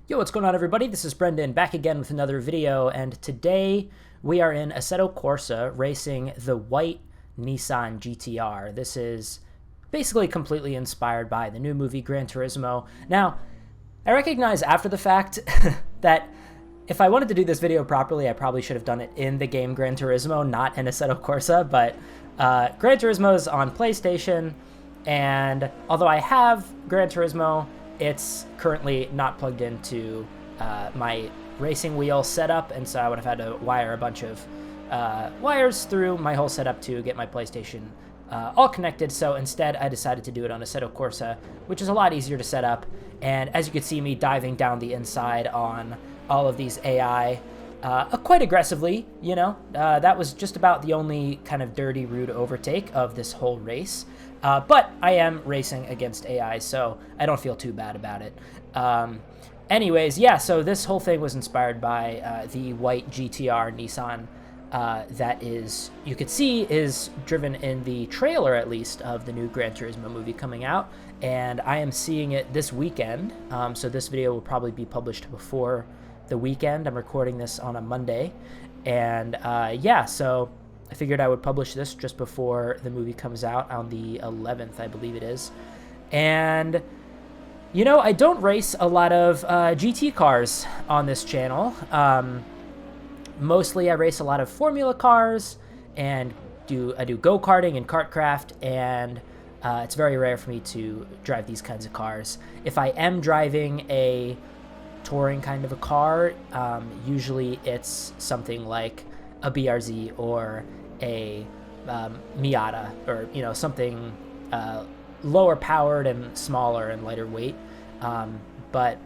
Yo, what's going on, everybody? This is Brendan back again with another video, and today we are in Assetto Corsa racing the white Nissan GTR. This is basically completely inspired by the new movie Gran Turismo. Now, I recognize after the fact that if I wanted to do this video properly, I probably should have done it in the game Gran Turismo, not in Assetto Corsa, but Gran Turismo is on PlayStation, and although I have Gran Turismo, it's currently not plugged into my racing wheel setup, and so I would have had to wire a bunch of wires through my whole setup to get my PlayStation all connected. So instead, I decided to do it on Assetto Corsa, which is a lot easier to set up. And as you can see me diving down the inside on all of these AI quite aggressively, you know, that was just about the only kind of dirty, rude overtake of this whole race. But I am racing against AI, so I don't feel too bad about it. Anyways, yeah, so this whole thing was inspired by the white GTR Nissan that is, you could see, is driven in the trailer, at least, of the new Gran Turismo movie coming out. And I am seeing it this weekend, so this video will probably be published before the weekend. I'm recording this on a Monday. And yeah, so I figured I would publish this just before the movie comes out on the 11th, I believe it is. And, you know, I don't race a lot of GT cars on this channel. Mostly I race a lot of Formula cars and I do go-karting and kartcraft, and it's very rare for me to drive these kinds of cars. If I am driving a touring kind of a car, usually it's something like a BRZ or a Miata, or, you know, something lower powered and smaller and lighter weight. But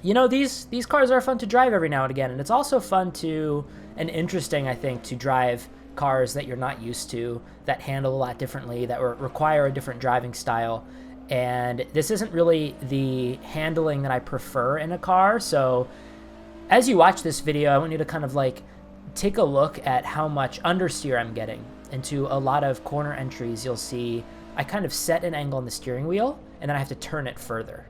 you know, these cars are fun to drive every now and again, and it's also fun to, and interesting, I think, to drive cars that you're not used to, that handle a lot differently, that require a different driving style. And this isn't really the handling that I prefer in a car. So as you watch this video, I want you to kind of like take a look at how much understeer I'm getting. Into a lot of corner entries, you'll see I kind of set an angle on the steering wheel, and then I have to turn it further.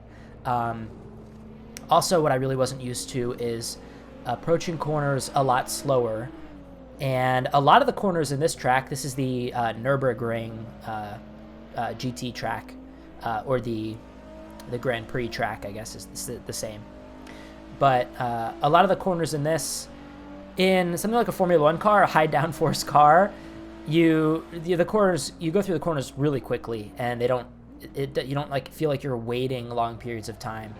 Also, what I really wasn't used to is approaching corners a lot slower. And a lot of the corners in this track, this is the Nürburgring GT track, or the Grand Prix track, I guess, is the same. But a lot of the corners in this, in something like a Formula One car, a high downforce car, you go through the corners really quickly, and you don't like feel like you're waiting long periods of time.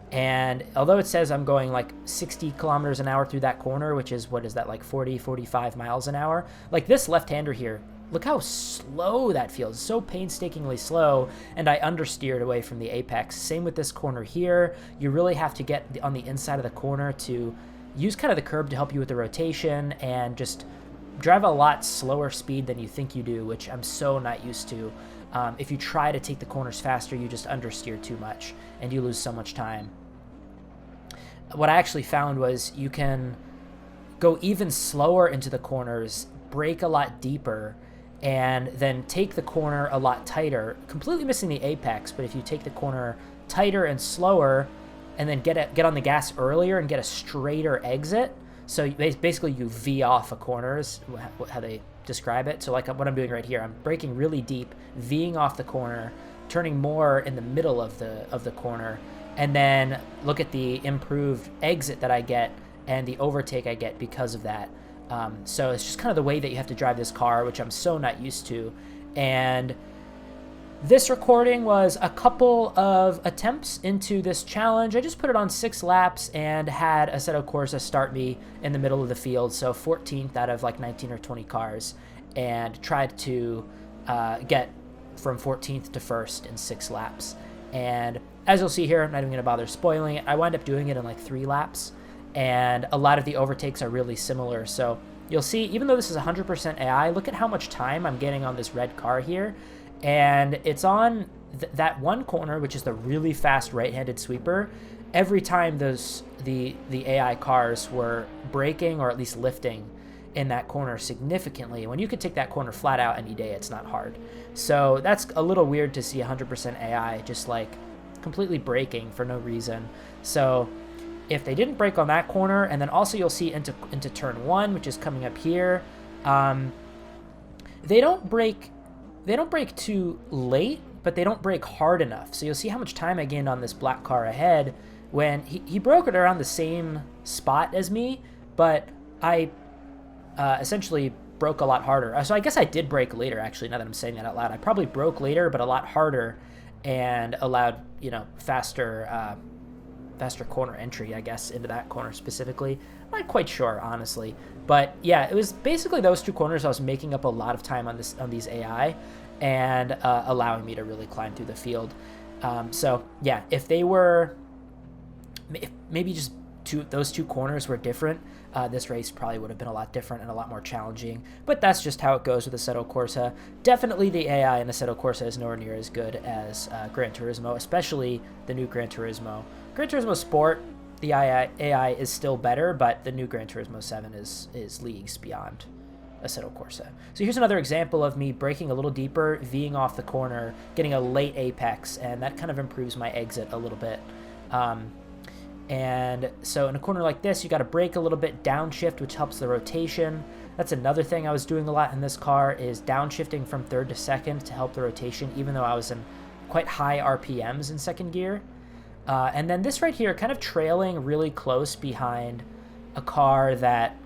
And although it says I'm going like 60 kilometers an hour through that corner, which is, what is that, like 45 miles an hour? Like this left-hander here, look how slow that feels. So painstakingly slow, and I understeered away from the apex. Same with this corner here. You really have to get on the inside of the corner to use kind of the curb to help you with the rotation, and just drive a lot slower speed than you think you do, which I'm so not used to. If you try to take the corners faster, you just understeer too much, and you lose so much time. What I actually found was you can go even slower into the corners, brake a lot deeper, and then take the corner a lot tighter, completely missing the apex. But if you take the corner tighter and slower, and then get on the gas earlier and get a straighter exit, so basically you V off a corner is how they describe it. So like what I'm doing right here, I'm braking really deep, Ving off the corner, turning more in the middle of the corner, and then look at the improved exit that I get and the overtake I get because of that. So it's just kind of the way that you have to drive this car, which I'm so not used to. And this recording was a couple of attempts into this challenge. I just put it on 6 laps and had Assetto Corsa start me in the middle of the field, so 14th out of like 19 or 20 cars, and tried to get from 14th to 1st in 6 laps. And as you'll see here, I'm not even going to bother spoiling it. I wind up doing it in like 3 laps, and a lot of the overtakes are really similar. So you'll see, even though this is 100% AI, look at how much time I'm getting on this red car here. And it's on that one corner, which is the really fast right-handed sweeper. Every time the AI cars were braking or at least lifting in that corner significantly, when you could take that corner flat out any day, it's not hard. So that's a little weird to see 100% AI just like completely braking for no reason. So if they didn't brake on that corner, and then also you'll see into turn 1, which is coming up here, they don't brake too late, but they don't brake hard enough. So you'll see how much time I gained on this black car ahead when he broke it around the same spot as me, but I essentially broke a lot harder. So I guess I did brake later, actually, now that I'm saying that out loud. I probably broke later, but a lot harder, and allowed, faster corner entry, I guess, into that corner specifically. I'm not quite sure, honestly. But yeah, it was basically those 2 corners I was making up a lot of time on these AI, and allowing me to really climb through the field. So yeah, if maybe just those 2 corners were different, this race probably would have been a lot different and a lot more challenging. But that's just how it goes with Assetto Corsa. Definitely the AI in Assetto Corsa is nowhere near as good as Gran Turismo, especially the new Gran Turismo. Gran Turismo Sport, the AI is still better, but the new Gran Turismo 7 is leagues beyond Assetto Corsa. So here's another example of me braking a little deeper, V'ing off the corner, getting a late apex, and that kind of improves my exit a little bit. And so in a corner like this, you got to brake a little bit, downshift, which helps the rotation. That's another thing I was doing a lot in this car, is downshifting from 3rd to 2nd to help the rotation, even though I was in quite high RPMs in 2nd gear. And then this right here, kind of trailing really close behind a car that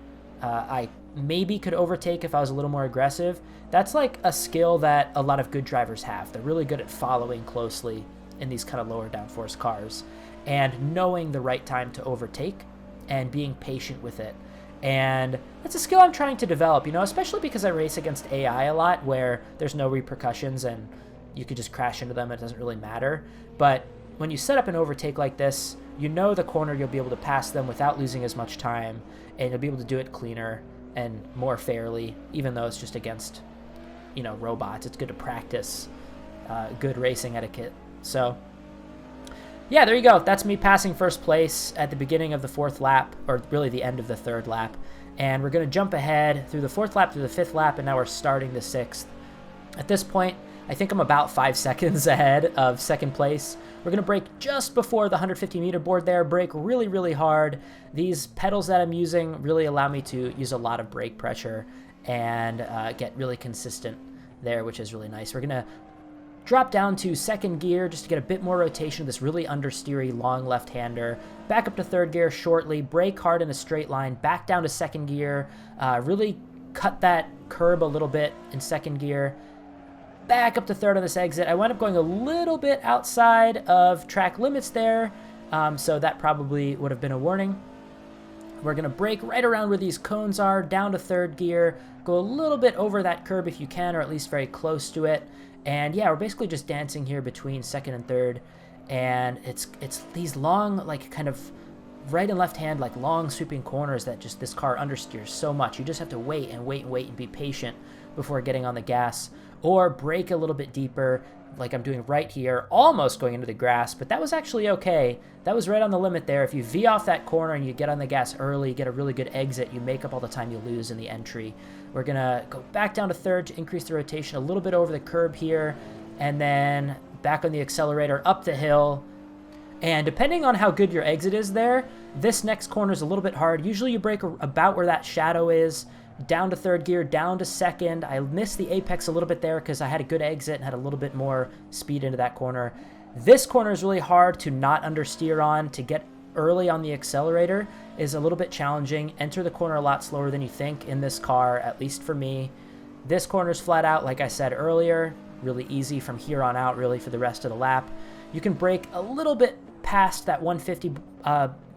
I maybe could overtake if I was a little more aggressive. That's like a skill that a lot of good drivers have. They're really good at following closely in these kind of lower downforce cars, and knowing the right time to overtake and being patient with it. And that's a skill I'm trying to develop, especially because I race against AI a lot, where there's no repercussions and you could just crash into them. It doesn't really matter. But when you set up an overtake like this, the corner, you'll be able to pass them without losing as much time, and you'll be able to do it cleaner and more fairly, even though it's just against, robots. It's good to practice good racing etiquette. So yeah, there you go. That's me passing first place at the beginning of the 4th lap, or really the end of the 3rd lap. And we're going to jump ahead through the 4th lap, through the 5th lap, and now we're starting the 6th. At this point, I think I'm about 5 seconds ahead of 2nd place. We're going to brake just before the 150-meter board there, brake really, really hard. These pedals that I'm using really allow me to use a lot of brake pressure and get really consistent there, which is really nice. We're going to drop down to 2nd gear just to get a bit more rotation of this really understeery long left-hander. Back up to 3rd gear shortly, brake hard in a straight line, back down to 2nd gear, really cut that curb a little bit in 2nd gear, back up to 3rd on this exit. I wound up going a little bit outside of track limits there, so that probably would have been a warning. We're going to brake right around where these cones are, down to 3rd gear, go a little bit over that curb if you can, or at least very close to it. And yeah, we're basically just dancing here between 2nd and 3rd, and it's these long, like, kind of right and left hand, like, long sweeping corners that just this car understeers so much. You just have to wait and wait and wait and be patient before getting on the gas, or brake a little bit deeper, like I'm doing right here, almost going into the grass, but that was actually okay. That was right on the limit there. If you V off that corner and you get on the gas early, get a really good exit, you make up all the time you lose in the entry. We're going to go back down to 3rd to increase the rotation a little bit over the curb here, and then back on the accelerator, up the hill. And depending on how good your exit is there, this next corner is a little bit hard. Usually you brake about where that shadow is, down to 3rd gear, down to 2nd. I missed the apex a little bit there because I had a good exit and had a little bit more speed into that corner. This corner is really hard to not understeer on. To get early on the accelerator is a little bit challenging. Enter the corner a lot slower than you think in this car, at least for me. This corner is flat out, like I said earlier, really easy from here on out, really, for the rest of the lap. You can brake a little bit past that 150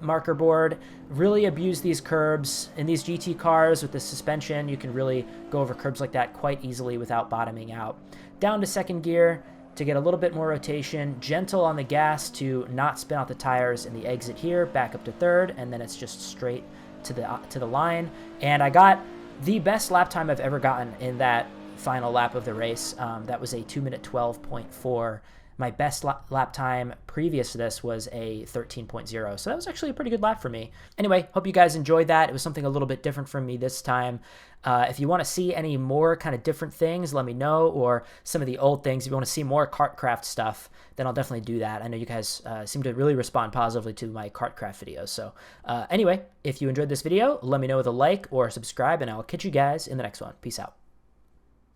marker board, really abuse these curbs. In these GT cars with the suspension, you can really go over curbs like that quite easily without bottoming out. Down to 2nd gear to get a little bit more rotation, gentle on the gas to not spin out the tires in the exit here, back up to 3rd, and then it's just straight to the line. And I got the best lap time I've ever gotten in that final lap of the race. That was a 2 minute 12.4. My best lap time previous to this was a 13.0, so that was actually a pretty good lap for me. Anyway, hope you guys enjoyed that. It was something a little bit different from me this time. If you want to see any more kind of different things, let me know, or some of the old things. If you want to see more KartCraft stuff, then I'll definitely do that. I know you guys seem to really respond positively to my KartCraft videos. So anyway, if you enjoyed this video, let me know with a like or subscribe, and I'll catch you guys in the next one. Peace out.